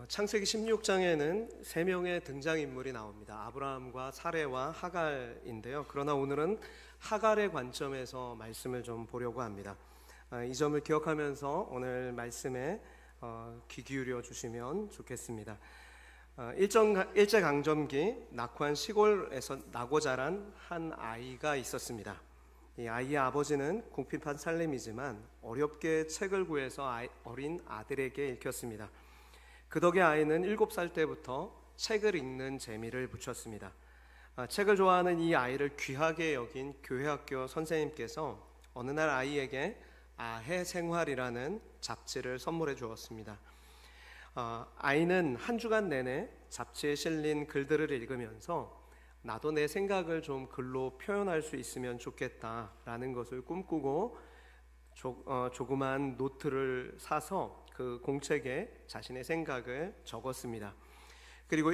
창세기 16장에는 세 명의 등장인물이 나옵니다. 아브라함과 사레와 하갈인데요. 그러나 오늘은 하갈의 관점에서 말씀을 좀 보려고 합니다. 이 점을 기억하면서 오늘 말씀에 귀 기울여 주시면 좋겠습니다. 일제강점기 낙후한 시골에서 나고 자란 한 아이가 있었습니다. 이 아이의 아버지는 궁핍한 살림이지만 어렵게 책을 구해서 어린 아들에게 읽혔습니다. 그 덕에 아이는 7살 때부터 책을 읽는 재미를 붙였습니다. 책을 좋아하는 이 아이를 귀하게 여긴 교회학교 선생님께서 어느 날 아이에게 아해생활이라는 잡지를 선물해 주었습니다. 아이는 한 주간 내내 잡지에 실린 글들을 읽으면서 나도 내 생각을 좀 글로 표현할 수 있으면 좋겠다라는 것을 꿈꾸고 조그만 노트를 사서 그 공책에 자신의 생각을 적었습니다. 그리고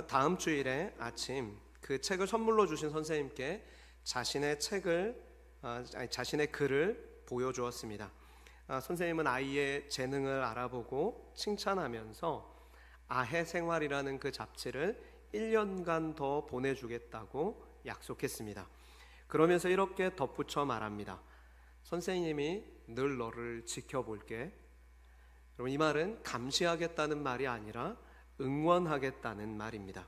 다음 주일에 아침 그 책을 선물로 주신 선생님께 자신의 글을 보여주었습니다. 선생님은 아이의 재능을 알아보고 칭찬하면서 아해생활이라는 그 잡지를 1년간 더 보내주겠다고 약속했습니다. 그러면서 이렇게 덧붙여 말합니다. 선생님이 늘 너를 지켜볼게. 여러분, 이 말은 감시하겠다는 말이 아니라 응원하겠다는 말입니다.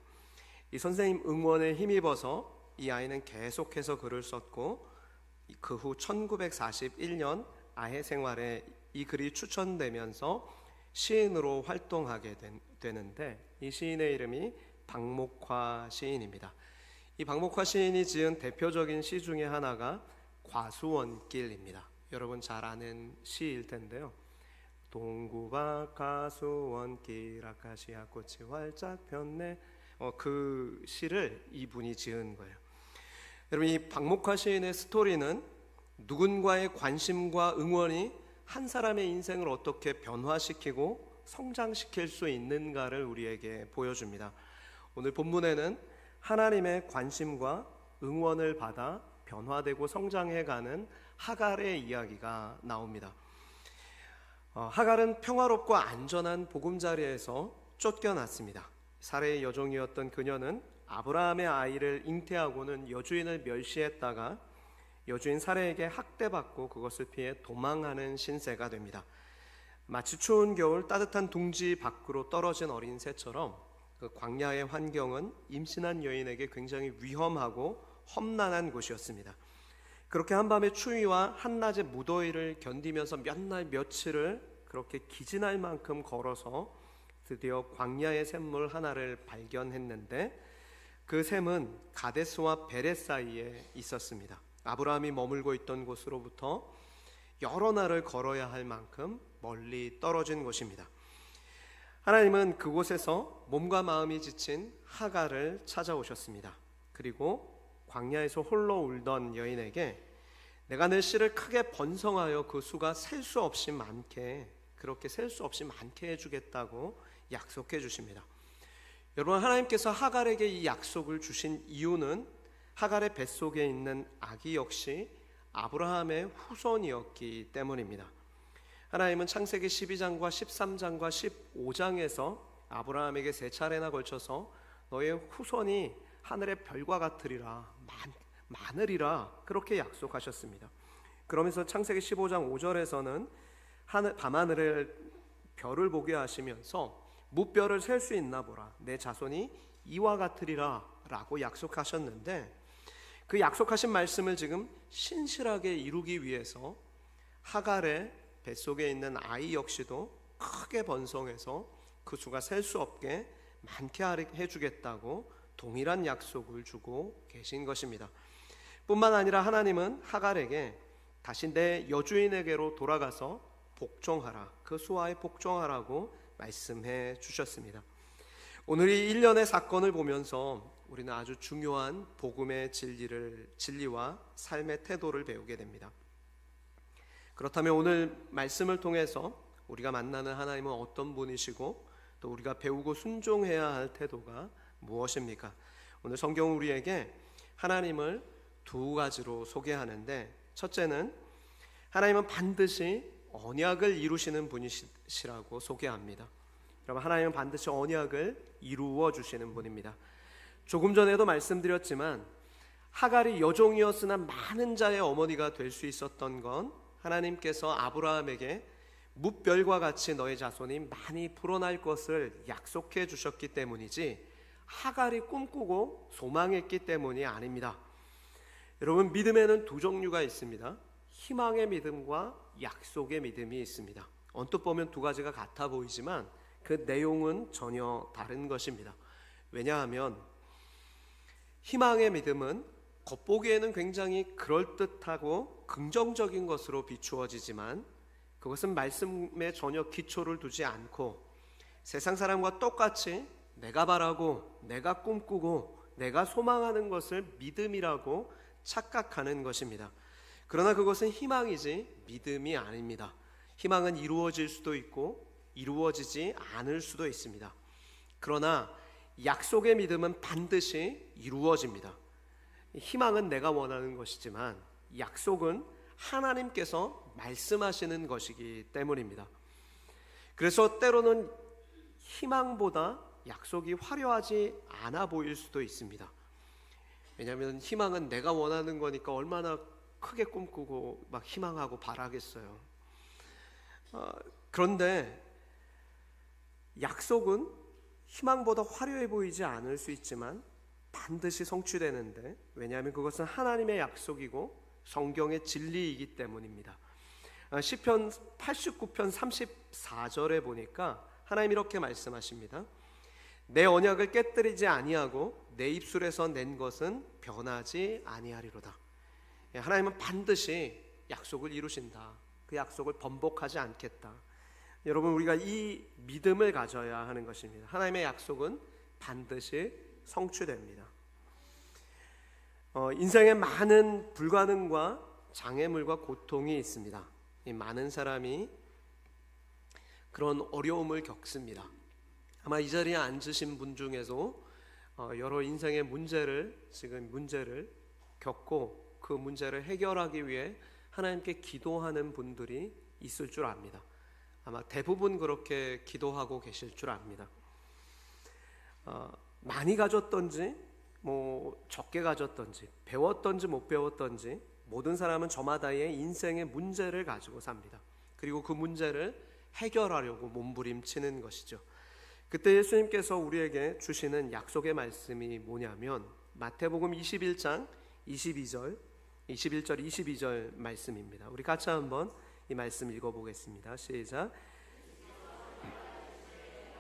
이 선생님 응원에 힘입어서 이 아이는 계속해서 글을 썼고 그 후 1941년 아해생활에 이 글이 추천되면서 시인으로 활동하게 되는데 이 시인의 이름이 박목화 시인입니다. 이 박목화 시인이 지은 대표적인 시 중에 하나가 과수원길입니다. 여러분 잘 아는 시일 텐데요. 동구밭 가수원길 아카시아 꽃이 활짝 폈네. 그 시를 이분이 지은 거예요. 여러분, 이 박목화 시인의 스토리는 누군가의 관심과 응원이 한 사람의 인생을 어떻게 변화시키고 성장시킬 수 있는가를 우리에게 보여줍니다. 오늘 본문에는 하나님의 관심과 응원을 받아 변화되고 성장해가는 하갈의 이야기가 나옵니다. 하갈은 평화롭고 안전한 보금자리에서 쫓겨났습니다. 사레의 여종이었던 그녀는 아브라함의 아이를 잉태하고는 여주인을 멸시했다가 여주인 사레에게 학대받고 그것을 피해 도망하는 신세가 됩니다. 마치 추운 겨울 따뜻한 둥지 밖으로 떨어진 어린 새처럼 그 광야의 환경은 임신한 여인에게 굉장히 위험하고 험난한 곳이었습니다. 그렇게 한밤의 추위와 한낮의 무더위를 견디면서 몇 날 며칠을 그렇게 기진할 만큼 걸어서 드디어 광야의 샘물 하나를 발견했는데 그 샘은 가데스와 베레 사이에 있었습니다. 아브라함이 머물고 있던 곳으로부터 여러 날을 걸어야 할 만큼 멀리 떨어진 곳입니다. 하나님은 그곳에서 몸과 마음이 지친 하갈을 찾아오셨습니다. 그리고 광야에서 홀로 울던 여인에게 내가 내 씨를 크게 번성하여 그 수가 셀 수 없이 많게 해주겠다고 약속해 주십니다. 여러분, 하나님께서 하갈에게 이 약속을 주신 이유는 하갈의 뱃속에 있는 아기 역시 아브라함의 후손이었기 때문입니다. 하나님은 창세기 12장과 13장과 15장에서 아브라함에게 세 차례나 걸쳐서 너의 후손이 하늘의 별과 같으리라, 많으리라 그렇게 약속하셨습니다. 그러면서 창세기 15장 5절에서는 밤하늘의 별을 보게 하시면서 무별을 셀 수 있나 보라, 내 자손이 이와 같으리라 라고 약속하셨는데 그 약속하신 말씀을 지금 신실하게 이루기 위해서 하갈의 뱃속에 있는 아이 역시도 크게 번성해서 그 수가 셀 수 없게 많게 해주겠다고 동일한 약속을 주고 계신 것입니다. 뿐만 아니라 하나님은 하갈에게 다시 내 여주인에게로 돌아가서 복종하라, 그 수하에 복종하라고 말씀해 주셨습니다. 오늘 이 일련의 사건을 보면서 우리는 아주 중요한 복음의 진리와 삶의 태도를 배우게 됩니다. 그렇다면 오늘 말씀을 통해서 우리가 만나는 하나님은 어떤 분이시고 또 우리가 배우고 순종해야 할 태도가 무엇입니까? 오늘 성경은 우리에게 하나님을 두 가지로 소개하는데 첫째는 하나님은 반드시 언약을 이루시는 분이시라고 소개합니다. 여러분, 하나님은 반드시 언약을 이루어 주시는 분입니다. 조금 전에도 말씀드렸지만 하갈이 여종이었으나 많은 자의 어머니가 될 수 있었던 건 하나님께서 아브라함에게 뭇별과 같이 너의 자손이 많이 불어날 것을 약속해 주셨기 때문이지 하갈이 꿈꾸고 소망했기 때문이 아닙니다. 여러분, 믿음에는 두 종류가 있습니다. 희망의 믿음과 약속의 믿음이 있습니다. 언뜻 보면 두 가지가 같아 보이지만 그 내용은 전혀 다른 것입니다. 왜냐하면 희망의 믿음은 겉보기에는 굉장히 그럴듯하고 긍정적인 것으로 비추어지지만 그것은 말씀에 전혀 기초를 두지 않고 세상 사람과 똑같이 내가 바라고 내가 꿈꾸고 내가 소망하는 것을 믿음이라고 착각하는 것입니다. 그러나 그것은 희망이지 믿음이 아닙니다. 희망은 이루어질 수도 있고 이루어지지 않을 수도 있습니다. 그러나 약속의 믿음은 반드시 이루어집니다. 희망은 내가 원하는 것이지만 약속은 하나님께서 말씀하시는 것이기 때문입니다. 그래서 때로는 희망보다 약속이 화려하지 않아 보일 수도 있습니다. 왜냐하면 희망은 내가 원하는 거니까 얼마나 크게 꿈꾸고 막 희망하고 바라겠어요. 그런데 약속은 희망보다 화려해 보이지 않을 수 있지만 반드시 성취되는데, 왜냐하면 그것은 하나님의 약속이고 성경의 진리이기 때문입니다. 시편 89편 34절에 보니까 하나님 이렇게 말씀하십니다. 내 언약을 깨뜨리지 아니하고 내 입술에서 낸 것은 변하지 아니하리로다. 하나님은 반드시 약속을 이루신다. 그 약속을 번복하지 않겠다. 여러분, 우리가 이 믿음을 가져야 하는 것입니다. 하나님의 약속은 반드시 성취됩니다. 인생에 많은 불가능과 장애물과 고통이 있습니다. 많은 사람이 그런 어려움을 겪습니다. 아마 이 자리에 앉으신 분 중에도 여러 인생의 문제를 겪고 그 문제를 해결하기 위해 하나님께 기도하는 분들이 있을 줄 압니다. 아마 대부분 그렇게 기도하고 계실 줄 압니다. 많이 가졌던지 적게 가졌던지 배웠던지 못 배웠던지 모든 사람은 저마다의 인생의 문제를 가지고 삽니다. 그리고 그 문제를 해결하려고 몸부림치는 것이죠. 그때 예수님께서 우리에게 주시는 약속의 말씀이 뭐냐면 마태복음 21장 21절 22절 말씀입니다. 우리 같이 한번 이 말씀 읽어보겠습니다. 시작.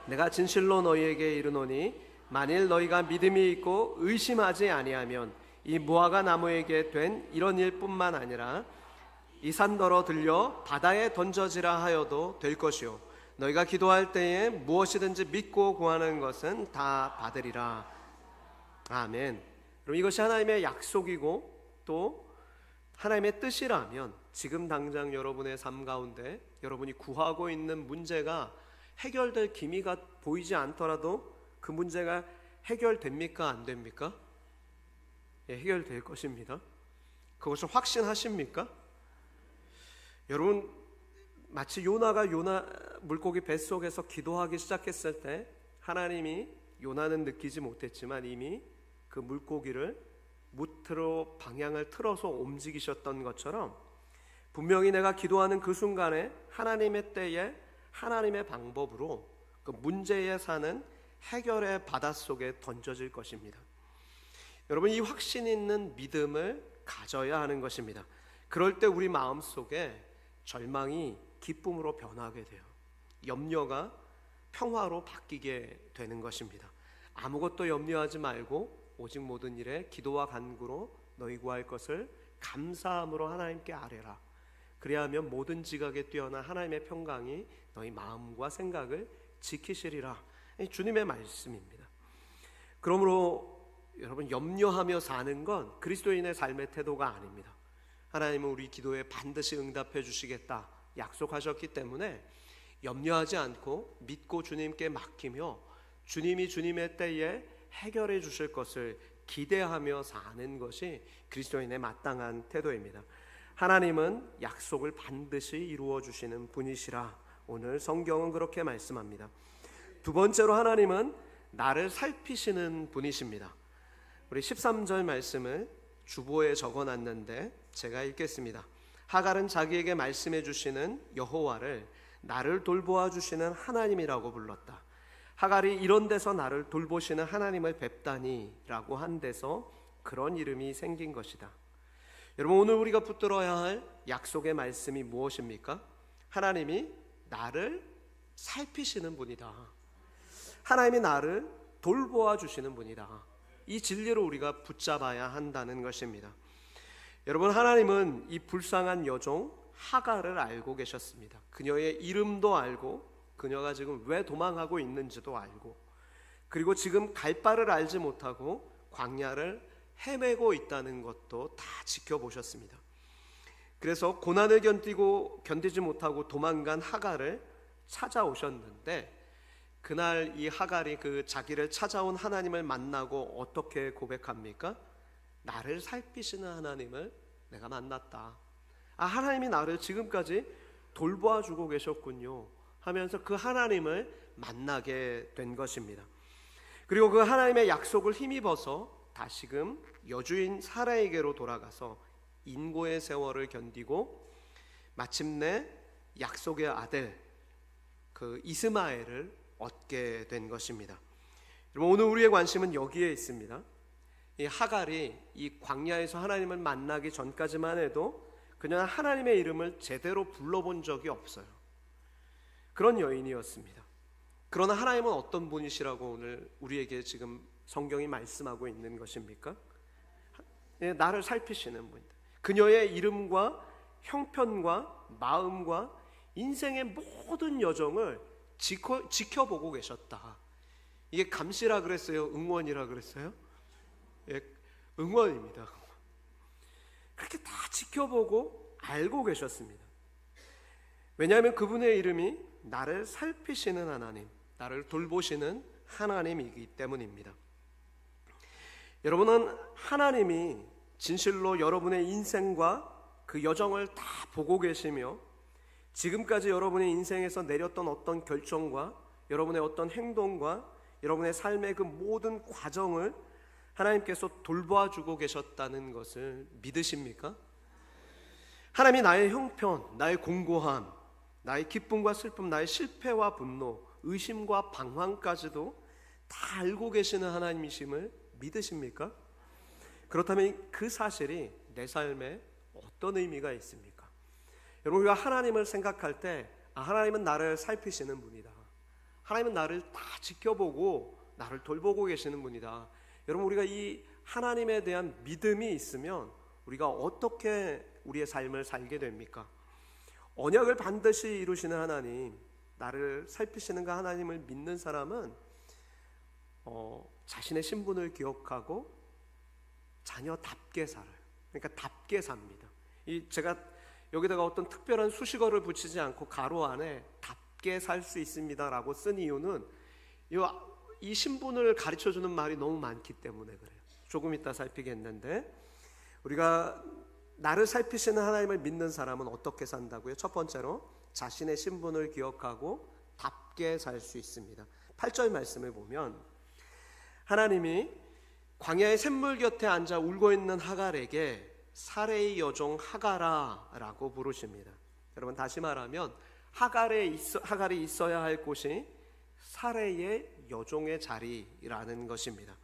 내가 진실로 너희에게 이르노니 만일 너희가 믿음이 있고 의심하지 아니하면 이 무화과 나무에게 된 이런 일뿐만 아니라 이 산더러 들려 바다에 던져지라 하여도 될 것이요 너희가 기도할 때에 무엇이든지 믿고 구하는 것은 다 받으리라. 아멘. 그럼 이것이 하나님의 약속이고 또 하나님의 뜻이라면 지금 당장 여러분의 삶 가운데 여러분이 구하고 있는 문제가 해결될 기미가 보이지 않더라도 그 문제가 해결됩니까? 안 됩니까? 예, 해결될 것입니다. 그것을 확신하십니까? 여러분, 마치 요나가 물고기 뱃속에서 기도하기 시작했을 때 하나님이 요나는 느끼지 못했지만 이미 그 물고기를 무트로 방향을 틀어서 움직이셨던 것처럼 분명히 내가 기도하는 그 순간에 하나님의 때에 하나님의 방법으로 그 문제에 사는 해결의 바닷속에 던져질 것입니다. 여러분, 이 확신 있는 믿음을 가져야 하는 것입니다. 그럴 때 우리 마음속에 절망이 기쁨으로 변하게 돼요. 염려가 평화로 바뀌게 되는 것입니다. 아무것도 염려하지 말고 오직 모든 일에 기도와 간구로 너희 구할 것을 감사함으로 하나님께 아뢰라. 그리하면 모든 지각에 뛰어난 하나님의 평강이 너희 마음과 생각을 지키시리라. 주님의 말씀입니다. 그러므로 여러분, 염려하며 사는 건 그리스도인의 삶의 태도가 아닙니다. 하나님은 우리 기도에 반드시 응답해 주시겠다 약속하셨기 때문에 염려하지 않고 믿고 주님께 맡기며 주님이 주님의 때에 해결해 주실 것을 기대하며 사는 것이 그리스도인의 마땅한 태도입니다. 하나님은 약속을 반드시 이루어 주시는 분이시라 오늘 성경은 그렇게 말씀합니다. 두 번째로 하나님은 나를 살피시는 분이십니다. 우리 13절 말씀을 주보에 적어놨는데 제가 읽겠습니다. 하갈은 자기에게 말씀해 주시는 여호와를 나를 돌보아 주시는 하나님이라고 불렀다. 하갈이 이런 데서 나를 돌보시는 하나님을 뵙다니 라고 한 데서 그런 이름이 생긴 것이다. 여러분, 오늘 우리가 붙들어야 할 약속의 말씀이 무엇입니까? 하나님이 나를 살피시는 분이다. 하나님이 나를 돌보아 주시는 분이다. 이 진리를 우리가 붙잡아야 한다는 것입니다. 여러분, 하나님은 이 불쌍한 여종 하갈을 알고 계셨습니다. 그녀의 이름도 알고, 그녀가 지금 왜 도망하고 있는지도 알고, 그리고 지금 갈 바를 알지 못하고 광야를 헤매고 있다는 것도 다 지켜보셨습니다. 그래서 고난을 견디지 못하고 도망간 하갈을 찾아오셨는데, 그날 이 하갈이 그 자기를 찾아온 하나님을 만나고 어떻게 고백합니까? 나를 살피시는 하나님을 내가 만났다. 하나님이 나를 지금까지 돌보아 주고 계셨군요 하면서 그 하나님을 만나게 된 것입니다. 그리고 그 하나님의 약속을 힘입어서 다시금 여주인 사라에게로 돌아가서 인고의 세월을 견디고 마침내 약속의 아들 그 이스마엘을 얻게 된 것입니다. 여러분, 오늘 우리의 관심은 여기에 있습니다. 이 하갈이 이 광야에서 하나님을 만나기 전까지만 해도 그녀는 하나님의 이름을 제대로 불러본 적이 없어요. 그런 여인이었습니다. 그러나 하나님은 어떤 분이시라고 오늘 우리에게 지금 성경이 말씀하고 있는 것입니까? 나를 살피시는 분이다. 그녀의 이름과 형편과 마음과 인생의 모든 여정을 지켜보고 계셨다. 이게 감시라 그랬어요? 응원이라 그랬어요? 예, 응원입니다. 그렇게 다 지켜보고 알고 계셨습니다. 왜냐하면 그분의 이름이 나를 살피시는 하나님, 나를 돌보시는 하나님이기 때문입니다. 여러분은 하나님이 진실로 여러분의 인생과 그 여정을 다 보고 계시며 지금까지 여러분의 인생에서 내렸던 어떤 결정과 여러분의 어떤 행동과 여러분의 삶의 그 모든 과정을 하나님께서 돌봐주고 계셨다는 것을 믿으십니까? 하나님이 나의 형편, 나의 공고함, 나의 기쁨과 슬픔, 나의 실패와 분노, 의심과 방황까지도 다 알고 계시는 하나님이심을 믿으십니까? 그렇다면 그 사실이 내 삶에 어떤 의미가 있습니까? 여러분, 우리가 하나님을 생각할 때 하나님은 나를 살피시는 분이다. 하나님은 나를 다 지켜보고 나를 돌보고 계시는 분이다. 여러분, 우리가 이 하나님에 대한 믿음이 있으면 우리가 어떻게 우리의 삶을 살게 됩니까? 언약을 반드시 이루시는 하나님, 나를 살피시는 그 하나님을 믿는 사람은 자신의 신분을 기억하고 자녀답게 살아요. 그러니까 답게 삽니다. 제가 여기다가 어떤 특별한 수식어를 붙이지 않고 가로 안에 답게 살 수 있습니다라고 쓴 이유는 이 신분을 가르쳐주는 말이 너무 많기 때문에 그래요. 조금 이따 살피겠는데, 우리가 나를 살피시는 하나님을 믿는 사람은 어떻게 산다고요? 첫 번째로 자신의 신분을 기억하고 답게 살 수 있습니다. 8절 말씀을 보면 하나님이 광야의 샘물 곁에 앉아 울고 있는 하갈에게 사레의 여종 하갈아 라고 부르십니다. 여러분, 다시 말하면 하갈이 있어야 할 곳이 사레의 여종의 자리라는 것입니다.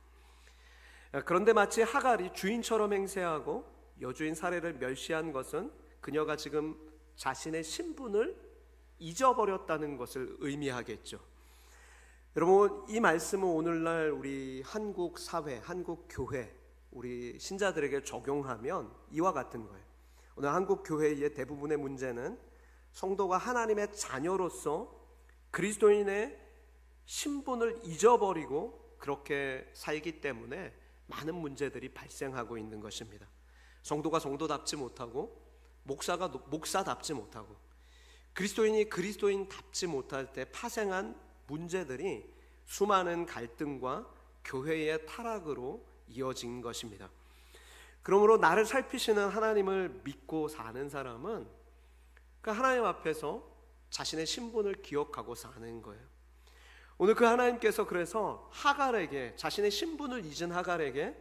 그런데 마치 하갈이 주인처럼 행세하고 여주인 사레를 멸시한 것은 그녀가 지금 자신의 신분을 잊어버렸다는 것을 의미하겠죠. 여러분, 이 말씀은 오늘날 우리 한국 사회, 한국 교회, 우리 신자들에게 적용하면 이와 같은 거예요. 오늘 한국 교회의 대부분의 문제는 성도가 하나님의 자녀로서 그리스도인의 신분을 잊어버리고 그렇게 살기 때문에 많은 문제들이 발생하고 있는 것입니다. 성도가 성도답지 못하고 목사가 목사답지 못하고 그리스도인이 그리스도인답지 못할 때 파생한 문제들이 수많은 갈등과 교회의 타락으로 이어진 것입니다. 그러므로 나를 살피시는 하나님을 믿고 사는 사람은 그 하나님 앞에서 자신의 신분을 기억하고 사는 거예요. 오늘 그 하나님께서 그래서 하갈에게, 자신의 신분을 잊은 하갈에게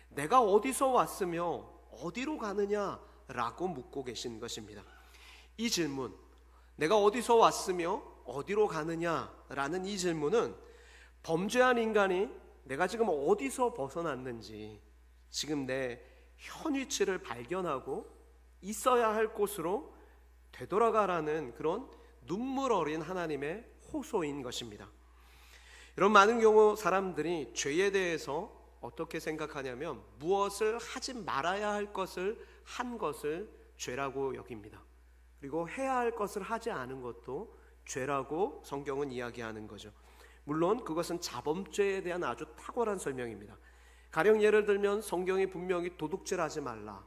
내가 어디서 왔으며 어디로 가느냐라고 묻고 계신 것입니다. 이 질문, 내가 어디서 왔으며 어디로 가느냐라는 이 질문은 범죄한 인간이 내가 지금 어디서 벗어났는지, 지금 내 현 위치를 발견하고 있어야 할 곳으로 되돌아가라는 그런 눈물 어린 하나님의 호소인 것입니다. 이런 많은 경우 사람들이 죄에 대해서 어떻게 생각하냐면 무엇을 하지 말아야 할 것을 한 것을 죄라고 여깁니다. 그리고 해야 할 것을 하지 않은 것도 죄라고 성경은 이야기하는 거죠. 물론 그것은 자범죄에 대한 아주 탁월한 설명입니다. 가령 예를 들면 성경이 분명히 도둑질하지 말라,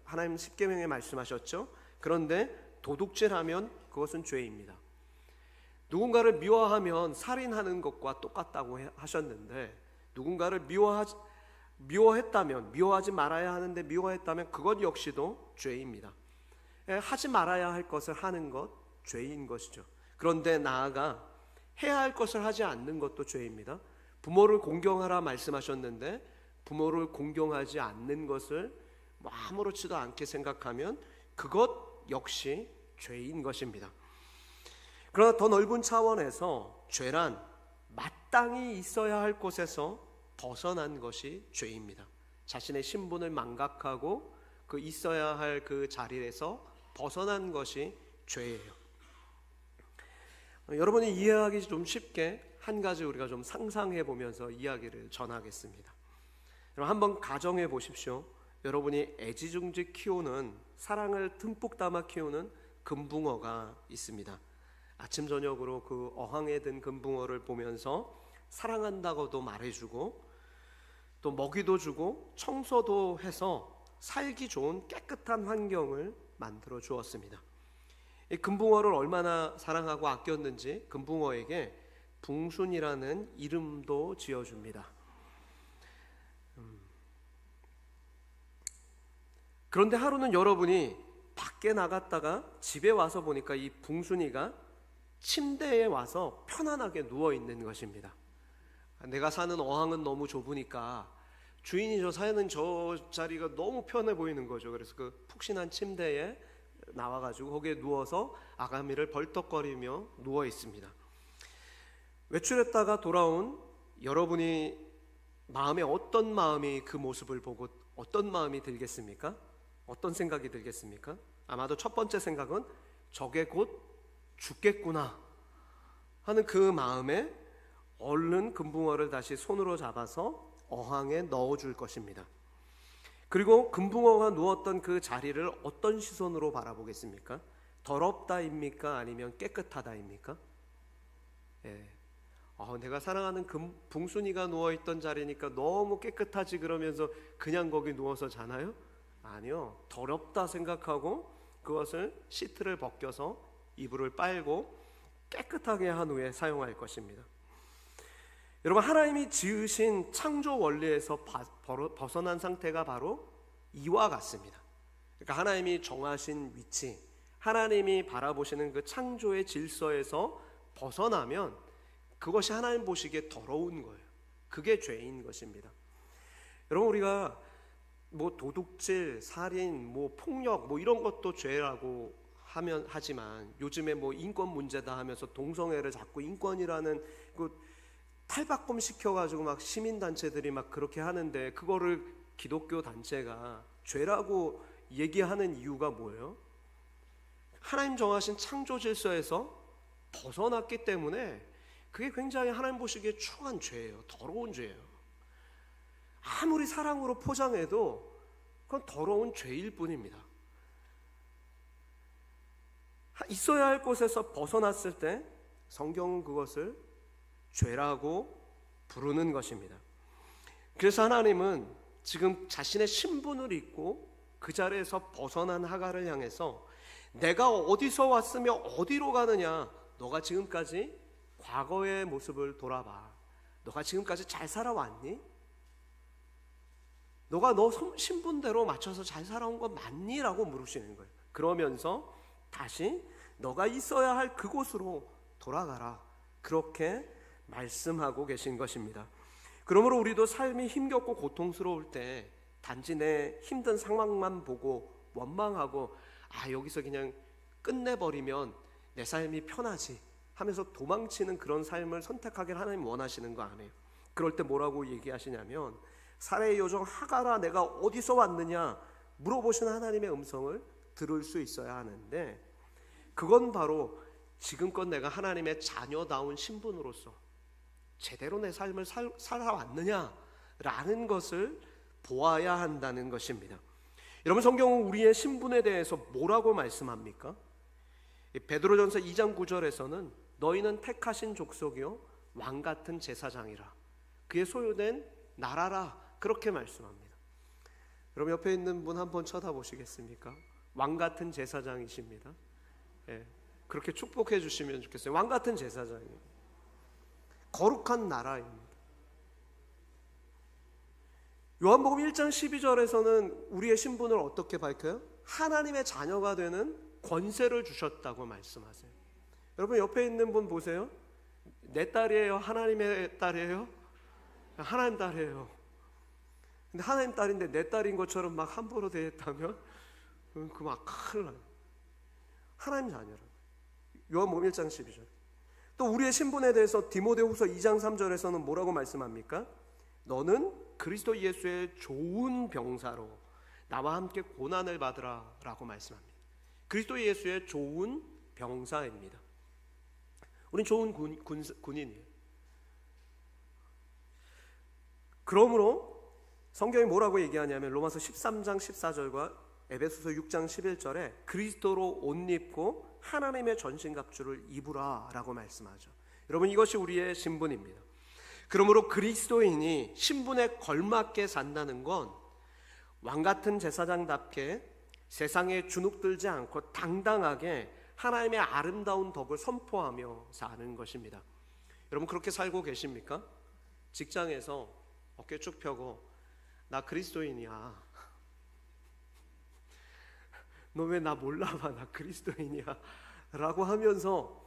하나님 십계명에 말씀하셨죠. 그런데 도둑질하면 그것은 죄입니다. 누군가를 미워하면 살인하는 것과 똑같다고 하셨는데, 누군가를 미워했다면, 미워하지 말아야 하는데 미워했다면 그것 역시도 죄입니다. 하지 말아야 할 것을 하는 것, 죄인 것이죠. 그런데 나아가 해야 할 것을 하지 않는 것도 죄입니다. 부모를 공경하라 말씀하셨는데 부모를 공경하지 않는 것을 아무렇지도 않게 생각하면 그것 역시 죄인 것입니다. 그러나 더 넓은 차원에서 죄란 마땅히 있어야 할 곳에서 벗어난 것이 죄입니다. 자신의 신분을 망각하고 그 있어야 할 그 자리에서 벗어난 것이 죄예요. 여러분이 이해하기 좀 쉽게 한 가지 우리가 좀 상상해 보면서 이야기를 전하겠습니다. 여러분 한번 가정해 보십시오. 여러분이 애지중지 키우는, 사랑을 듬뿍 담아 키우는 금붕어가 있습니다. 아침 저녁으로 그 어항에 든 금붕어를 보면서 사랑한다고도 말해주고 또 먹이도 주고 청소도 해서 살기 좋은 깨끗한 환경을 만들어 주었습니다. 이 금붕어를 얼마나 사랑하고 아꼈는지 금붕어에게 붕순이라는 이름도 지어줍니다. 그런데 하루는 여러분이 밖에 나갔다가 집에 와서 보니까 이 붕순이가 침대에 와서 편안하게 누워있는 것입니다. 내가 사는 어항은 너무 좁으니까 주인이 사는 저 자리가 너무 편해 보이는 거죠. 그래서 그 푹신한 침대에 나와가지고 거기에 누워서 아가미를 벌떡거리며 누워 있습니다. 외출했다가 돌아온 여러분이 마음에 어떤 마음이 그 모습을 보고 어떤 마음이 들겠습니까? 어떤 생각이 들겠습니까? 아마도 첫 번째 생각은 저게 곧 죽겠구나 하는 그 마음에 얼른 금붕어를 다시 손으로 잡아서 어항에 넣어줄 것입니다. 그리고 금붕어가 누웠던 그 자리를 어떤 시선으로 바라보겠습니까? 더럽다입니까? 아니면 깨끗하다입니까? 예. 내가 사랑하는 붕순이가 누워있던 자리니까 너무 깨끗하지 그러면서 그냥 거기 누워서 자나요? 아니요. 더럽다 생각하고 그것을 시트를 벗겨서 이불을 빨고 깨끗하게 한 후에 사용할 것입니다. 여러분, 하나님이 지으신 창조 원리에서 벗어난 상태가 바로 이와 같습니다. 그러니까 하나님이 정하신 위치, 하나님이 바라보시는 그 창조의 질서에서 벗어나면 그것이 하나님 보시기에 더러운 거예요. 그게 죄인 것입니다. 여러분, 우리가 도둑질, 살인, 폭력 이런 것도 죄라고 하지만 요즘에 인권 문제다 하면서 동성애를 자꾸 인권이라는 탈바꿈 시켜가지고 막 시민단체들이 막 그렇게 하는데 그거를 기독교 단체가 죄라고 얘기하는 이유가 뭐예요? 하나님 정하신 창조 질서에서 벗어났기 때문에 그게 굉장히 하나님 보시기에 추한 죄예요. 더러운 죄예요. 아무리 사랑으로 포장해도 그건 더러운 죄일 뿐입니다. 있어야 할 곳에서 벗어났을 때 성경은 그것을 죄라고 부르는 것입니다. 그래서 하나님은 지금 자신의 신분을 잊고 그 자리에서 벗어난 하갈을 향해서 내가 어디서 왔으며 어디로 가느냐, 너가 지금까지 과거의 모습을 돌아봐. 너가 지금까지 잘 살아왔니? 너가 너 신분대로 맞춰서 잘 살아온 거 맞니? 라고 물으시는 거예요. 그러면서 다시 너가 있어야 할 그곳으로 돌아가라. 그렇게 말씀하고 계신 것입니다. 그러므로 우리도 삶이 힘겹고 고통스러울 때 단지 내 힘든 상황만 보고 원망하고 여기서 그냥 끝내버리면 내 삶이 편하지 하면서 도망치는 그런 삶을 선택하길 하나님 원하시는 거 아니에요. 그럴 때 뭐라고 얘기하시냐면 사례의 요정 하가라 내가 어디서 왔느냐 물어보시는 하나님의 음성을 들을 수 있어야 하는데, 그건 바로 지금껏 내가 하나님의 자녀다운 신분으로서 제대로 내 삶을 살아왔느냐라는 것을 보아야 한다는 것입니다. 여러분, 성경은 우리의 신분에 대해서 뭐라고 말씀합니까? 베드로전서 2장 9절에서는 너희는 택하신 족속이요 왕같은 제사장이라 그의 소유된 나라라 그렇게 말씀합니다. 여러분, 옆에 있는 분 한번 쳐다보시겠습니까? 왕같은 제사장이십니다. 그렇게 축복해 주시면 좋겠어요. 왕같은 제사장이에요. 거룩한 나라입니다. 요한복음 1장 12절에서는 우리의 신분을 어떻게 밝혀요? 하나님의 자녀가 되는 권세를 주셨다고 말씀하세요. 여러분, 옆에 있는 분 보세요. 내 딸이에요? 하나님의 딸이에요? 하나님 딸이에요. 근데 하나님 딸인데 내 딸인 것처럼 막 함부로 대했다면 그 막 큰일 나요. 하나님 자녀라. 요한복음 1장 12절. 또 우리의 신분에 대해서 디모데후서 2장 3절에서는 뭐라고 말씀합니까? 너는 그리스도 예수의 좋은 병사로 나와 함께 고난을 받으라 라고 말씀합니다. 그리스도 예수의 좋은 병사입니다. 우린 좋은 군인이에요. 그러므로 성경이 뭐라고 얘기하냐면 로마서 13장 14절과 에베소서 6장 11절에 그리스도로 옷 입고 하나님의 전신갑주를 입으라 라고 말씀하죠. 여러분, 이것이 우리의 신분입니다. 그러므로 그리스도인이 신분에 걸맞게 산다는 건 왕같은 제사장답게 세상에 주눅들지 않고 당당하게 하나님의 아름다운 덕을 선포하며 사는 것입니다. 여러분, 그렇게 살고 계십니까? 직장에서 어깨 쭉 펴고 나 그리스도인이야. 너 왜 나 몰라봐? 나 그리스도인이야 라고 하면서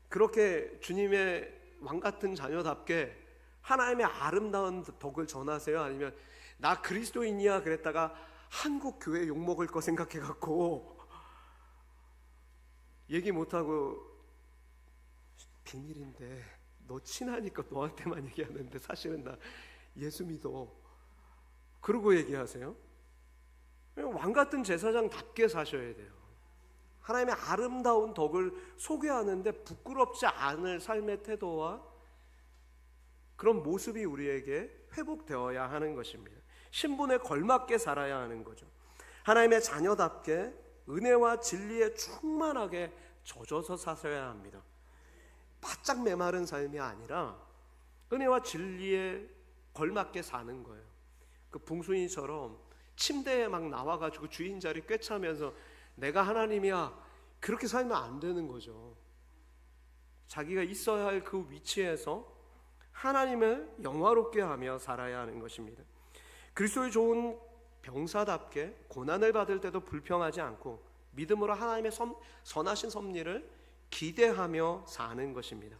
그렇게 주님의 왕같은 자녀답게 하나님의 아름다운 덕을 전하세요? 아니면 나 그리스도인이야 그랬다가 한국 교회 욕먹을 거 생각해갖고 얘기 못하고 비밀인데 너 친하니까 너한테만 얘기하는데 사실은 나 예수 믿어 그러고 얘기하세요? 왕같은 제사장답게 사셔야 돼요. 하나님의 아름다운 덕을 소개하는데 부끄럽지 않을 삶의 태도와 그런 모습이 우리에게 회복되어야 하는 것입니다. 신분에 걸맞게 살아야 하는 거죠. 하나님의 자녀답게 은혜와 진리에 충만하게 젖어서 사셔야 합니다. 바짝 메마른 삶이 아니라 은혜와 진리에 걸맞게 사는 거예요. 그 붕순이처럼 침대에 막 나와가지고 주인 자리 꿰차면서 내가 하나님이야 그렇게 살면 안 되는 거죠. 자기가 있어야 할 그 위치에서 하나님을 영화롭게 하며 살아야 하는 것입니다. 그리스도의 좋은 병사답게 고난을 받을 때도 불평하지 않고 믿음으로 하나님의 선하신 섭리를 기대하며 사는 것입니다.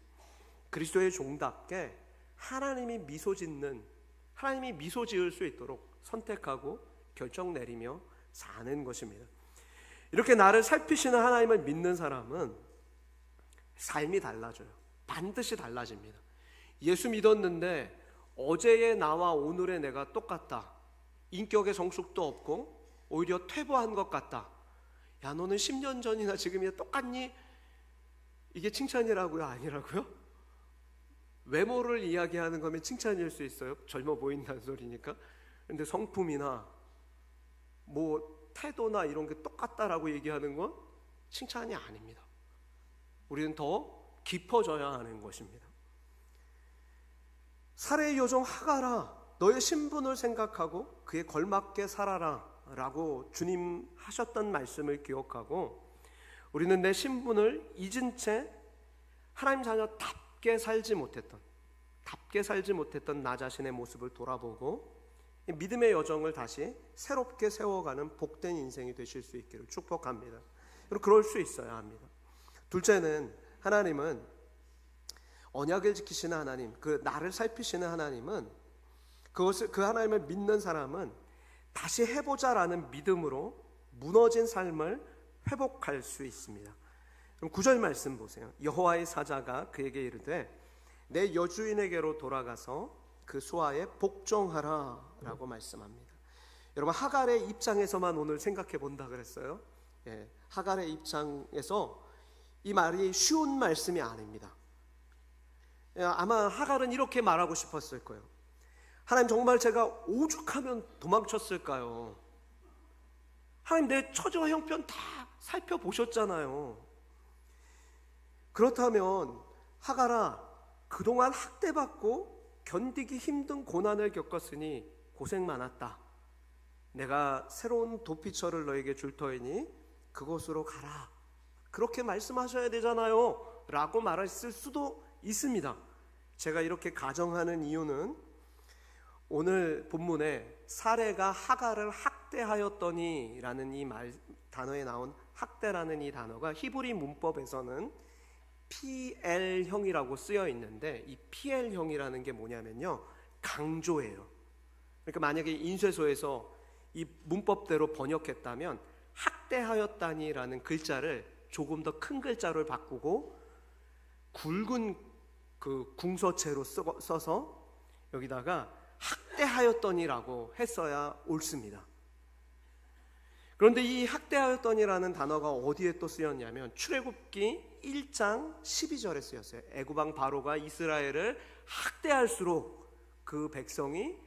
그리스도의 종답게 하나님이 미소 지을 수 있도록 선택하고 결정 내리며 사는 것입니다. 이렇게 나를 살피시는 하나님을 믿는 사람은 삶이 달라져요. 반드시 달라집니다. 예수 믿었는데 어제의 나와 오늘의 내가 똑같다. 인격의 성숙도 없고 오히려 퇴보한 것 같다. 야, 너는 10년 전이나 지금이나 똑같니? 이게 칭찬이라고요? 아니라고요? 외모를 이야기하는 거면 칭찬일 수 있어요. 젊어 보인다는 소리니까. 근데 성품이나 뭐 태도나 이런 게 똑같다라고 얘기하는 건 칭찬이 아닙니다. 우리는 더 깊어져야 하는 것입니다. 사례의 요정 하가라 너의 신분을 생각하고 그에 걸맞게 살아라 라고 주님 하셨던 말씀을 기억하고 우리는 내 신분을 잊은 채 하나님 자녀답게 살지 못했던 나 자신의 모습을 돌아보고 믿음의 여정을 다시 새롭게 세워가는 복된 인생이 되실 수 있기를 축복합니다. 그리고 그럴 수 있어야 합니다. 둘째는 하나님은 언약을 지키시는 하나님, 그 나를 살피시는 하나님은 그 하나님을 믿는 사람은 다시 해보자라는 믿음으로 무너진 삶을 회복할 수 있습니다. 그럼 9절 말씀 보세요. 여호와의 사자가 그에게 이르되 내 여주인에게로 돌아가서 그 수하에 복종하라 라고 말씀합니다. 여러분, 하갈의 입장에서만 오늘 생각해 본다 그랬어요. 하갈의 입장에서 이 말이 쉬운 말씀이 아닙니다. 아마 하갈은 이렇게 말하고 싶었을 거예요. 하나님, 정말 제가 오죽하면 도망쳤을까요? 하나님, 내 처지와 형편 다 살펴보셨잖아요. 그렇다면 하갈아, 그동안 학대받고 견디기 힘든 고난을 겪었으니 고생 많았다. 내가 새로운 도피처를 너에게 줄 터이니 그곳으로 가라. 그렇게 말씀하셔야 되잖아요 라고 말했을 수도 있습니다. 제가 이렇게 가정하는 이유는 오늘 본문에 사례가 하갈을 학대하였더니 라는 이 단어에 나온 학대라는 이 단어가 히브리 문법에서는 PL형이라고 쓰여 있는데, 이 PL형이라는 게 뭐냐면요, 강조예요. 그러니까 만약에 인쇄소에서 이 문법대로 번역했다면 학대하였다니라는 글자를 조금 더 큰 글자로 바꾸고 굵은 그 궁서체로 써서 여기다가 학대하였더니라고 했어야 옳습니다. 그런데 이 학대하였더니라는 단어가 어디에 또 쓰였냐면 출애굽기 1장 12절에 쓰였어요. 애굽왕 바로가 이스라엘을 학대할수록 그 백성이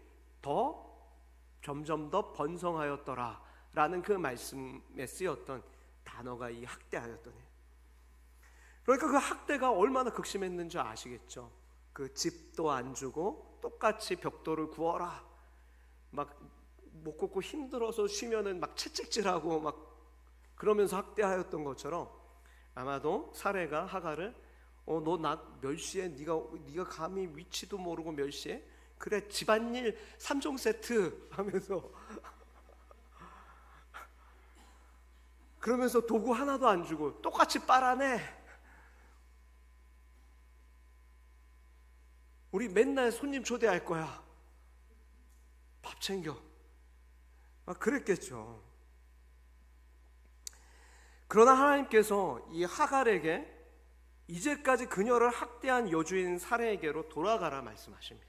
점점 더 번성하였더라 라는 그 말씀에 쓰였던 단어가 이 학대하였더니. 그러니까 그 학대가 얼마나 극심했는지 아시겠죠? 그 집도 안 주고 똑같이 벽돌을 구워라, 막 못 걷고 힘들어서 쉬면은 막 채찍질하고 막 그러면서 학대하였던 것처럼 아마도 사례가 하갈을 너 나 멸시해? 네가 감히 위치도 모르고 멸시해? 그래, 집안일 3종 세트 하면서 그러면서 도구 하나도 안 주고 똑같이 빨아내. 우리 맨날 손님 초대할 거야. 밥 챙겨. 그랬겠죠. 그러나 하나님께서 이 하갈에게 이제까지 그녀를 학대한 여주인 사례에게로 돌아가라 말씀하십니다.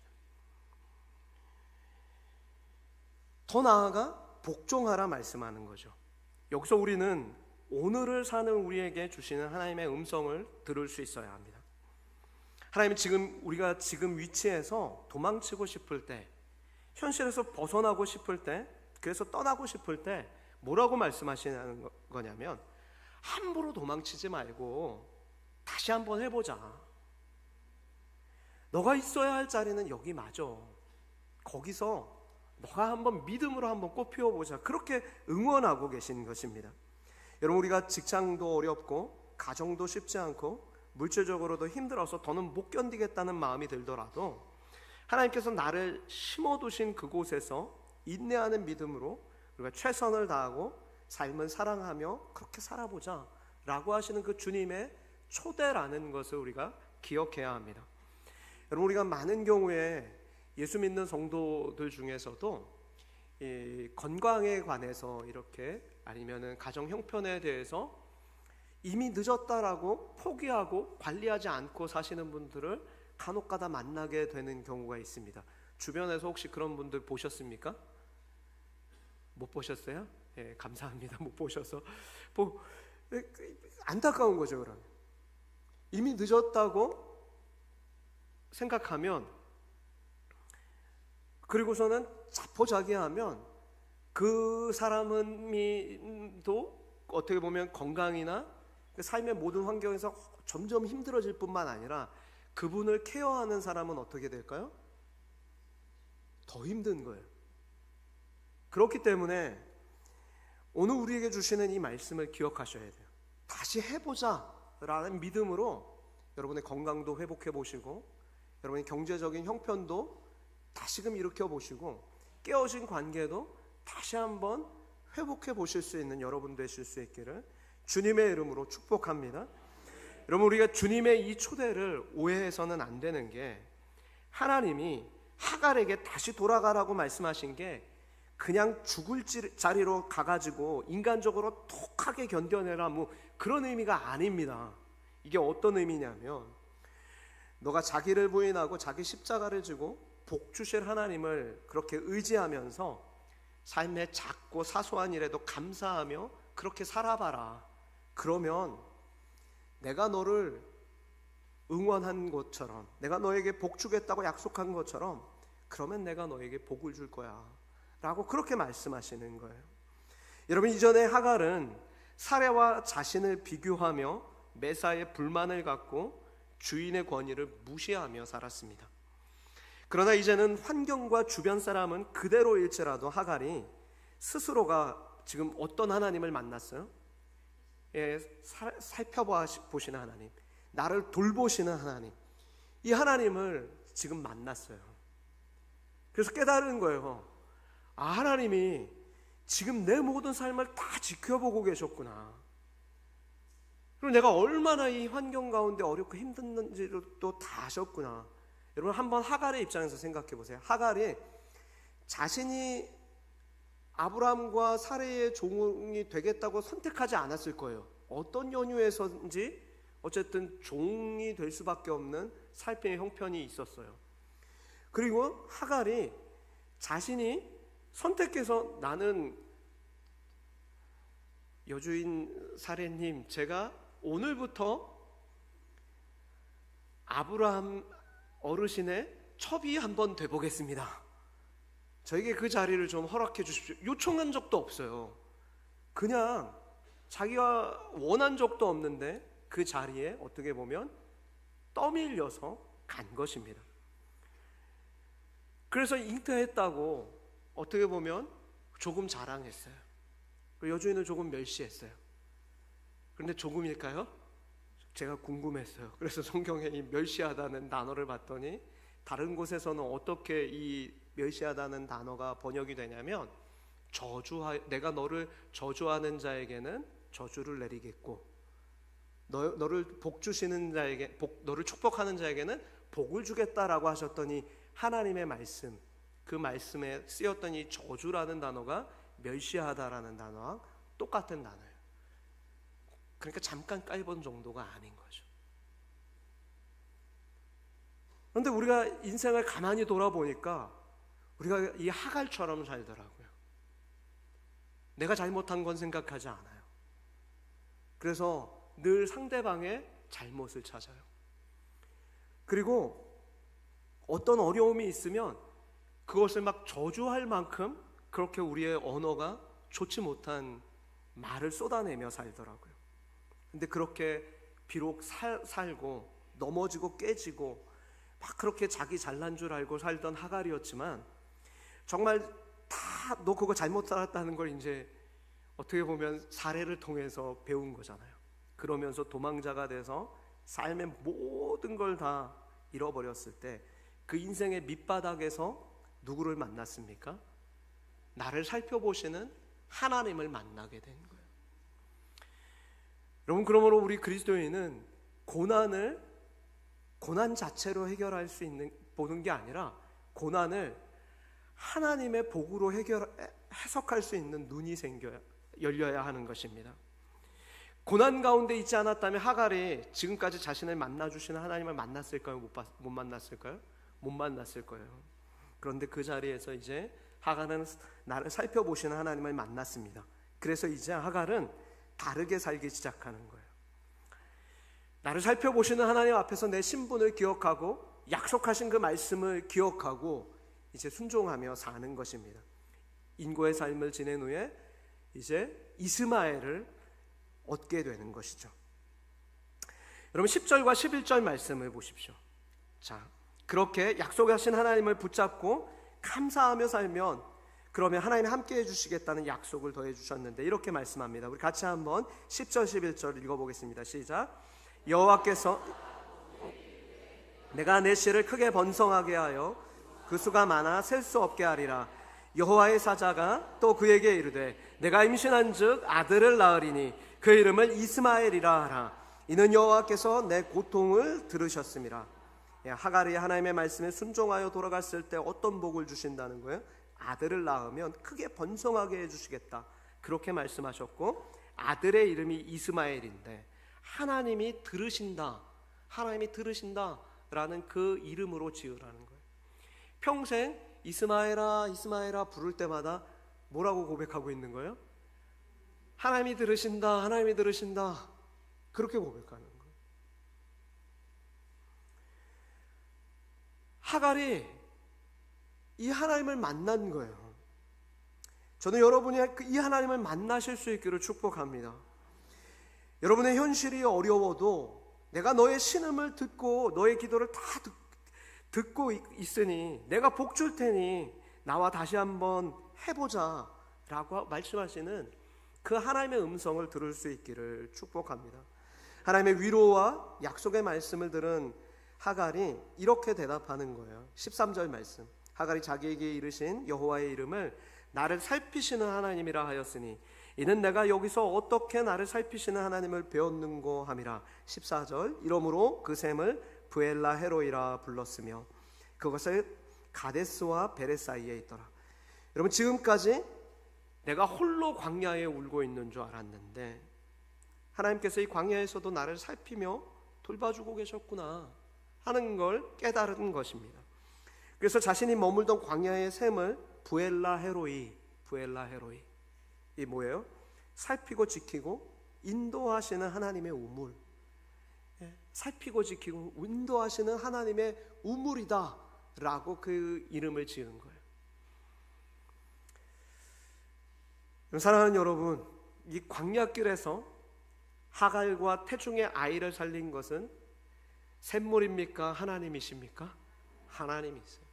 더 나아가 복종하라 말씀하는 거죠. 여기서 우리는 오늘을 사는 우리에게 주시는 하나님의 음성을 들을 수 있어야 합니다. 하나님은 우리가 지금 위치에서 도망치고 싶을 때, 현실에서 벗어나고 싶을 때, 그래서 떠나고 싶을 때 뭐라고 말씀하시는 거냐면, 함부로 도망치지 말고 다시 한번 해보자. 너가 있어야 할 자리는 여기 맞아. 거기서 너가 한번 믿음으로 한번 꽃 피워보자. 그렇게 응원하고 계신 것입니다. 여러분, 우리가 직장도 어렵고 가정도 쉽지 않고 물질적으로도 힘들어서 더는 못 견디겠다는 마음이 들더라도 하나님께서 나를 심어두신 그곳에서 인내하는 믿음으로 우리가 최선을 다하고 삶을 사랑하며 그렇게 살아보자 라고 하시는 그 주님의 초대라는 것을 우리가 기억해야 합니다. 여러분, 우리가 많은 경우에 예수 믿는 성도들 중에서도 이 건강에 관해서 이렇게 아니면은 가정 형편에 대해서 이미 늦었다라고 포기하고 관리하지 않고 사시는 분들을 간혹가다 만나게 되는 경우가 있습니다. 주변에서 혹시 그런 분들 보셨습니까? 못 보셨어요? 예, 감사합니다. 못 보셔서. 안타까운 거죠. 그러면 이미 늦었다고 생각하면, 그리고서는 자포자기하면 그 사람도 어떻게 보면 건강이나 삶의 모든 환경에서 점점 힘들어질 뿐만 아니라 그분을 케어하는 사람은 어떻게 될까요? 더 힘든 거예요. 그렇기 때문에 오늘 우리에게 주시는 이 말씀을 기억하셔야 돼요. 다시 해보자 라는 믿음으로 여러분의 건강도 회복해 보시고, 여러분의 경제적인 형편도 다시금 일으켜 보시고, 깨어진 관계도 다시 한번 회복해 보실 수 있는 여러분 되실 수 있기를 주님의 이름으로 축복합니다. 여러분, 우리가 주님의 이 초대를 오해해서는 안 되는 게, 하나님이 하갈에게 다시 돌아가라고 말씀하신 게 그냥 죽을 자리로 가가지고 인간적으로 톡하게 견뎌내라 뭐 그런 의미가 아닙니다. 이게 어떤 의미냐면, 너가 자기를 부인하고 자기 십자가를 지고 복 주실 하나님을 그렇게 의지하면서 삶의 작고 사소한 일에도 감사하며 그렇게 살아봐라. 그러면 내가 너를 응원한 것처럼, 내가 너에게 복 주겠다고 약속한 것처럼, 그러면 내가 너에게 복을 줄 거야 라고 그렇게 말씀하시는 거예요. 여러분, 이전에 하갈은 사례와 자신을 비교하며 매사에 불만을 갖고 주인의 권위를 무시하며 살았습니다. 그러나 이제는 환경과 주변 사람은 그대로일지라도 하갈이 스스로가 지금 어떤 하나님을 만났어요? 살펴보시는 하나님, 나를 돌보시는 하나님, 이 하나님을 지금 만났어요. 그래서 깨달은 거예요. 아, 하나님이 지금 내 모든 삶을 다 지켜보고 계셨구나. 그리고 내가 얼마나 이 환경 가운데 어렵고 힘든지를 또 다 아셨구나. 여러분, 한번 하갈의 입장에서 생각해 보세요. 하갈이 자신이 아브라함과 사레의 종이 되겠다고 선택하지 않았을 거예요. 어떤 연유에서인지 어쨌든 종이 될 수밖에 없는 삶의 형편이 있었어요. 그리고 하갈이 자신이 선택해서, 나는 여주인 사례님, 제가 오늘부터 아브라함 어르신의 첩이 한번 돼보겠습니다. 저에게 그 자리를 좀 허락해 주십시오. 요청한 적도 없어요. 그냥 자기가 원한 적도 없는데 그 자리에 어떻게 보면 떠밀려서 간 것입니다. 그래서 잉태했다고 어떻게 보면 조금 자랑했어요. 여주인을 조금 멸시했어요. 그런데 조금일까요? 제가 궁금했어요. 그래서 성경에 이 멸시하다는 단어를 봤더니 다른 곳에서는 어떻게 이 멸시하다는 단어가 번역이 되냐면, 내가 너를 저주하는 자에게는 저주를 내리겠고, 너를 복 주시는 자에게, 너를 축복하는 자에게는 복을 주겠다라고 하셨더니, 하나님의 말씀, 그 말씀에 쓰였던 이 저주라는 단어가 멸시하다라는 단어와 똑같은 단어예요. 그러니까 잠깐 깔본 정도가 아닌 거죠. 그런데 우리가 인생을 가만히 돌아보니까 우리가 이 하갈처럼 살더라고요. 내가 잘못한 건 생각하지 않아요. 그래서 늘 상대방의 잘못을 찾아요. 그리고 어떤 어려움이 있으면 그것을 막 저주할 만큼 그렇게 우리의 언어가 좋지 못한 말을 쏟아내며 살더라고요. 근데 그렇게 비록 살고 넘어지고 깨지고 막 그렇게 자기 잘난 줄 알고 살던 하갈이었지만, 정말 다 너 그거 잘못 살았다는 걸 이제 어떻게 보면 사례를 통해서 배운 거잖아요. 그러면서 도망자가 돼서 삶의 모든 걸 다 잃어버렸을 때 그 인생의 밑바닥에서 누구를 만났습니까? 나를 살펴보시는 하나님을 만나게 된 거예요. 여러분, 그러므로 우리 그리스도인은 고난 자체로 해결할 수 있는, 보는 게 아니라 고난을 하나님의 복으로 해석할 수 있는 눈이 열려야 하는 것입니다. 고난 가운데 있지 않았다면 하갈이 지금까지 자신을 만나주시는 하나님을 만났을까요? 못 만났을까요? 못 만났을 거예요. 그런데 그 자리에서 이제 하갈은 나를 살펴보시는 하나님을 만났습니다. 그래서 이제 하갈은 다르게 살기 시작하는 거예요. 나를 살펴보시는 하나님 앞에서 내 신분을 기억하고 약속하신 그 말씀을 기억하고 이제 순종하며 사는 것입니다. 인고의 삶을 지낸 후에 이제 이스마엘을 얻게 되는 것이죠. 여러분, 10절과 11절 말씀을 보십시오. 자, 그렇게 약속하신 하나님을 붙잡고 감사하며 살면 그러면 하나님이 함께 해주시겠다는 약속을 더해 주셨는데, 이렇게 말씀합니다. 우리 같이 한번 10절 11절 읽어보겠습니다. 시작. 여호와께서 내가 내 씨를 크게 번성하게 하여 그 수가 많아 셀 수 없게 하리라. 여호와의 사자가 또 그에게 이르되 내가 임신한 즉 아들을 낳으리니 그 이름을 이스마엘이라 하라. 이는 여호와께서 내 고통을 들으셨습니다. 하갈이 하나님의 말씀에 순종하여 돌아갔을 때 어떤 복을 주신다는 거예요? 아들을 낳으면 크게 번성하게 해주시겠다, 그렇게 말씀하셨고, 아들의 이름이 이스마엘인데 하나님이 들으신다, 하나님이 들으신다라는 그 이름으로 지으라는 거예요. 평생 이스마엘아 이스마엘아 부를 때마다 뭐라고 고백하고 있는 거예요? 하나님이 들으신다, 하나님이 들으신다, 그렇게 고백하는 거예요. 하갈이 이 하나님을 만난 거예요. 저는 여러분이 이 하나님을 만나실 수 있기를 축복합니다. 여러분의 현실이 어려워도 내가 너의 신음을 듣고 너의 기도를 다 듣고 있으니 내가 복 줄 테니 나와 다시 한번 해보자 라고 말씀하시는 그 하나님의 음성을 들을 수 있기를 축복합니다. 하나님의 위로와 약속의 말씀을 들은 하갈이 이렇게 대답하는 거예요. 13절 말씀, 하갈이 자기에게 이르신 여호와의 이름을 나를 살피시는 하나님이라 하였으니 이는 내가 여기서 어떻게 나를 살피시는 하나님을 배웠는고 함이라. 14절, 이러므로 그 샘을 브엘라 헤로이라 불렀으며 그것을 가데스와 베레 사이에 있더라. 여러분, 지금까지 내가 홀로 광야에 울고 있는 줄 알았는데 하나님께서 이 광야에서도 나를 살피며 돌봐주고 계셨구나 하는 걸 깨달은 것입니다. 그래서 자신이 머물던 광야의 샘을 브엘라 헤로이, 이 뭐예요? 살피고 지키고 인도하시는 하나님의 우물, 살피고 지키고 인도하시는 하나님의 우물이다 라고 그 이름을 지은 거예요. 사랑하는 여러분, 이 광야길에서 하갈과 태중의 아이를 살린 것은 샘물입니까? 하나님이십니까? 하나님이세요.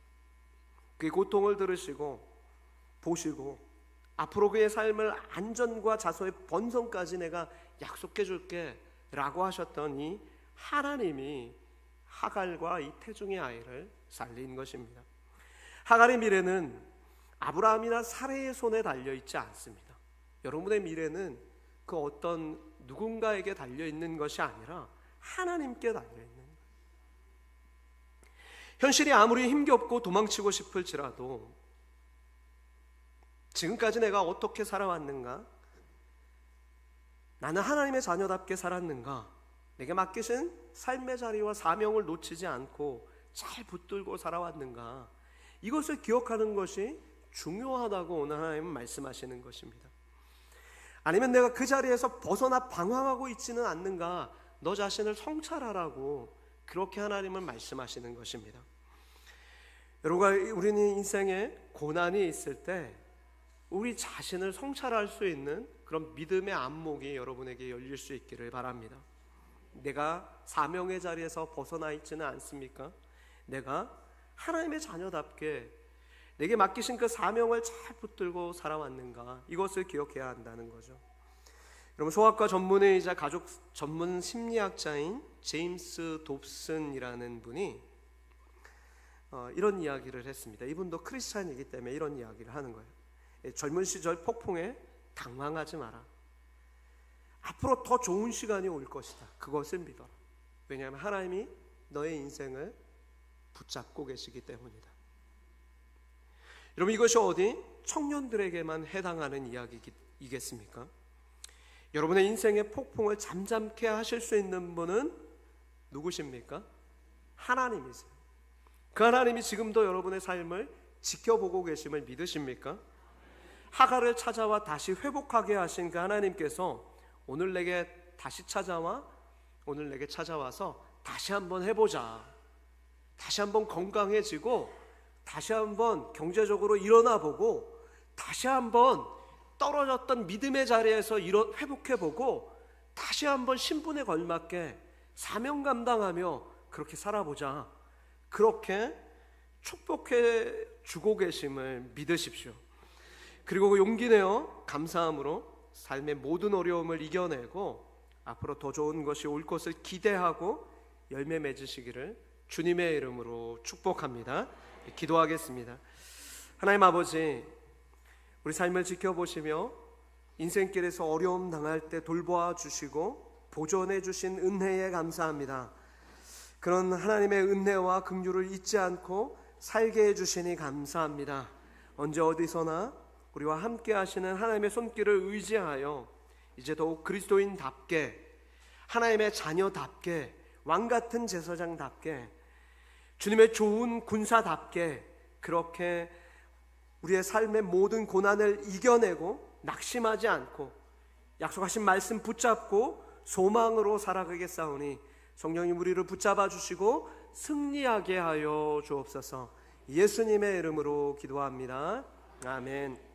그의 고통을 들으시고 보시고 앞으로 그의 삶을 안전과 자손의 번성까지 내가 약속해 줄게 라고 하셨던 이 하나님이 하갈과 이 태중의 아이를 살린 것입니다. 하갈의 미래는 아브라함이나 사레의 손에 달려있지 않습니다. 여러분의 미래는 그 어떤 누군가에게 달려있는 것이 아니라 하나님께 달려있는 거예요. 현실이 아무리 힘겹고 도망치고 싶을지라도 지금까지 내가 어떻게 살아왔는가? 나는 하나님의 자녀답게 살았는가? 내게 맡기신 삶의 자리와 사명을 놓치지 않고 잘 붙들고 살아왔는가? 이것을 기억하는 것이 중요하다고 오늘 하나님은 말씀하시는 것입니다. 아니면 내가 그 자리에서 벗어나 방황하고 있지는 않는가? 너 자신을 성찰하라고 그렇게 하나님은 말씀하시는 것입니다. 여러분, 우리는 인생에 고난이 있을 때 우리 자신을 성찰할 수 있는 그런 믿음의 안목이 여러분에게 열릴 수 있기를 바랍니다. 내가 사명의 자리에서 벗어나 있지는 않습니까? 내가 하나님의 자녀답게 내게 맡기신 그 사명을 잘 붙들고 살아왔는가? 이것을 기억해야 한다는 거죠. 여러분, 소아과 전문의이자 가족 전문 심리학자인 제임스 dobson이라는 분이 이런 이야기를 했습니다. 이분도 크리스찬이기 때문에 이런 이야기를 하는 거예요. 젊은 시절 폭풍에 당황하지 마라. 앞으로 더 좋은 시간이 올 것이다. 그것을 믿어라. 왜냐하면 하나님이 너의 인생을 붙잡고 계시기 때문이다. 여러분, 이것이 어디 청년들에게만 해당하는 이야기이겠습니까? 여러분의 인생의 폭풍을 잠잠케 하실 수 있는 분은 누구십니까? 하나님이세요. 그 하나님이 지금도 여러분의 삶을 지켜보고 계심을 믿으십니까? 하갈을 찾아와 다시 회복하게 하신 그 하나님께서 오늘 내게 찾아와서 다시 한번 해보자, 다시 한번 건강해지고 다시 한번 경제적으로 일어나보고 다시 한번 떨어졌던 믿음의 자리에서 회복해보고 다시 한번 신분에 걸맞게 사명 감당하며 그렇게 살아보자, 그렇게 축복해 주고 계심을 믿으십시오. 그리고 그 용기 내어 감사함으로 삶의 모든 어려움을 이겨내고 앞으로 더 좋은 것이 올 것을 기대하고 열매 맺으시기를 주님의 이름으로 축복합니다. 기도하겠습니다. 하나님 아버지, 우리 삶을 지켜보시며 인생길에서 어려움 당할 때 돌보아 주시고 보존해 주신 은혜에 감사합니다. 그런 하나님의 은혜와 긍휼을 잊지 않고 살게 해주시니 감사합니다. 언제 어디서나 우리와 함께 하시는 하나님의 손길을 의지하여 이제 더욱 그리스도인답게, 하나님의 자녀답게, 왕같은 제사장답게, 주님의 좋은 군사답게 그렇게 우리의 삶의 모든 고난을 이겨내고 낙심하지 않고 약속하신 말씀 붙잡고 소망으로 살아가겠사오니 성령님 우리를 붙잡아 주시고 승리하게 하여 주옵소서. 예수님의 이름으로 기도합니다. 아멘.